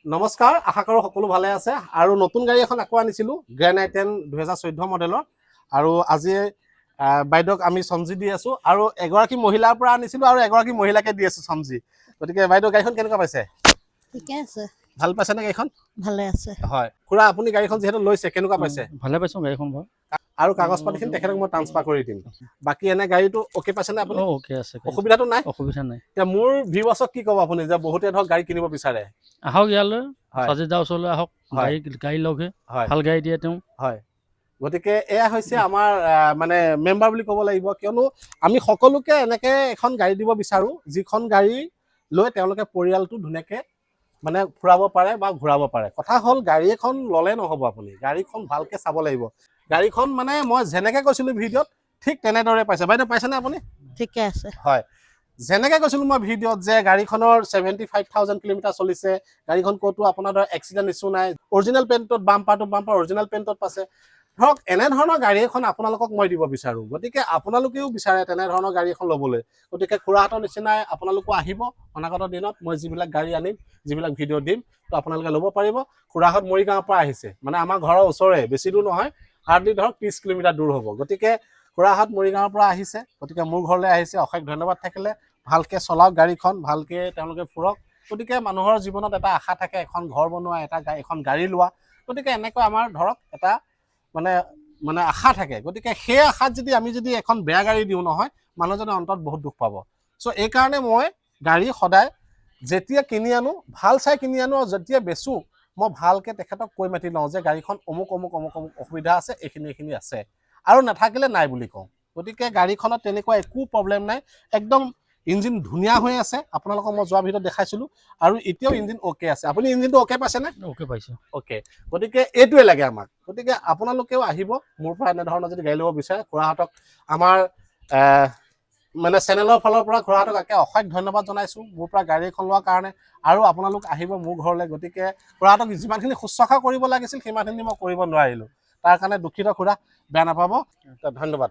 নমস্কাৰ, আশা কৰোঁ সকলো ভালে আছে আৰু নতুন গাড়ী এখন আকৌ আনিছিলোঁ গ্ৰেণ্ড আই10 2014 মডেলৰ আৰু আজি বাইদেউক আমি চমজি দি আছোঁ আৰু এগৰাকী মহিলাৰ পৰা আনিছিলোঁ আৰু এগৰাকী মহিলাকে দি আছোঁ চমজি। গতিকে বাইদেউ গাড়ীখন কেনেকুৱা পাইছে? ঠিকে আছে, ভাল পাইছে নে গাড়ীখন? ভালে আছে। হয় খুৰা, আপুনি গাড়ীখন যিহেতু লৈছে কেনেকুৱা পাইছে? ভালে পাইছোঁ গাড়ীখন বাৰু। আৰু কাগজ পাতিখিনি তেখেতক মই ট্ৰান্সফাৰ কৰি দিম। বাকী এনে গাড়ীটো অ'কে পাইছেনে আপুনি? অ'কে আছে, অসুবিধাটো নাই? অসুবিধা নাই। এতিয়া মোৰ ভিউৱাৰ্ছক কি ক'ব আপুনি যে বহুতে ধৰক গাড়ী কিনিব বিচাৰে? আহক ইয়ালৈ, হয় সাজিদ দাৰ ওচৰলৈ আহক, হয় গাড়ী লওকহে, হয় ভাল গাড়ী দিয়ে তেওঁ। হয়, গতিকে এয়া হৈছে আমাৰ মানে মেম্বাৰ বুলি ক'ব লাগিব, কিয়নো আমি সকলোকে এনেকৈ এখন গাড়ী দিব বিচাৰোঁ যিখন গাড়ী লৈ তেওঁলোকে পৰিয়ালটো ধুনীয়াকৈ মানে ফুৰাব পাৰে বা ঘূৰাব পাৰে। কথা হ'ল গাড়ী এখন ল'লে নহ'ব, আপুনি গাড়ীখন ভালকৈ চাব লাগিব। গাড়ীখন মানে মই যেনেকৈ কৈছিলোঁ ভিডিঅ'ত ঠিক তেনেদৰে পাইছে। বাইদেউ পাইছেনে আপুনি? ঠিকে আছে। হয়, যেনেকৈ কৈছিলোঁ মই ভিডিঅ'ত যে গাড়ীখনৰ 75,000 কিলোমিটাৰ চলিছে, গাড়ীখন ক'তো আপোনাৰ ধৰক এক্সিডেণ্ট ইছ্যু নাই, অৰিজিনেল পেইণ্টত বাম্পাৰ অৰিজিনেল পেইণ্টত পাইছে। ধৰক এনেধৰণৰ গাড়ী এখন আপোনালোকক মই দিব বিচাৰোঁ। গতিকে আপোনালোকেও বিচাৰে তেনেধৰণৰ গাড়ী এখন ল'বলৈ, গতিকে খুৰাহঁতৰ নিচিনাই আপোনালোকো আহিব। অনাগত দিনত মই যিবিলাক গাড়ী আনিম, যিবিলাক ভিডিঅ' দিম, তো আপোনালোকে ল'ব পাৰিব। খুৰাহঁত মৰিগাঁৱৰ পৰা আহিছে, মানে আমাৰ ঘৰৰ ওচৰৰে, বেছি দূৰ নহয়, হাৰ্ডলি ধৰক 30 কিলোমিটাৰ দূৰ হ'ব। গতিকে খুৰাহঁত মৰিগাঁৱৰ পৰা আহিছে, গতিকে মোৰ ঘৰলৈ আহিছে, অশেষ ধন্যবাদ থাকিলে। ভালকৈ চলাওক গাড়ীখন, ভালকৈ তেওঁলোকে ফুৰক। গতিকে মানুহৰ জীৱনত এটা আশা থাকে, এখন ঘৰ বনোৱা, এখন গাড়ী লোৱা। গতিকে এনেকৈ আমাৰ ধৰক এটা মানে আশা থাকে। গতিকে সেই আশাত আমি যদি এখন বেয়া গাড়ী দিওঁ নহয়, মানুহজনে অন্তত বহুত দুখ পাব। চ' এইকাৰণে মই গাড়ী সদায় যেতিয়া কিনি আনো ভাল চাই কিনি আনো, আৰু যেতিয়া বেচোঁ মই ভালকৈ তেখেতক কৈ মাতি লওঁ যে গাড়ীখন অমুক অসুবিধা আছে, এইখিনি আছে, আৰু নাথাকিলে নাই বুলি কওঁ। গতিকে গাড়ীখনত তেনেকুৱা একো প্ৰব্লেম নাই, একদম ইঞ্জিন ধুনীয়া হৈ আছে। আপোনালোকক মই যোৱা ভিডিঅ'ত দেখাইছিলোঁ আৰু এতিয়াও ইঞ্জিন অ'কে আছে। আপুনি ইঞ্জিনটো অ'কে পাইছেনে? অ'কে পাইছোঁ। অ'কে, গতিকে এইটোৱে লাগে আমাক। গতিকে আপোনালোকেও আহিব মোৰ পৰা এনেধৰণৰ যদি গাড়ী ল'ব বিচাৰে। খুৰাহঁতক আমাৰ মানে চেনেলৰ ফালৰ পৰা খুৰাহঁতক অশেষ ধন্যবাদ জনাইছোঁ মোৰ পৰা গাড়ী এখন লোৱাৰ কাৰণে। আৰু আপোনালোক আহিব মোৰ ঘৰলৈ। গতিকে খুৰাহঁতক যিমানখিনি শুশ্ৰূষা কৰিব লাগিছিল সিমানখিনি মই কৰিব নোৱাৰিলোঁ, তাৰ কাৰণে দুখিত খুৰা, বেয়া নাপাব। ধন্যবাদ।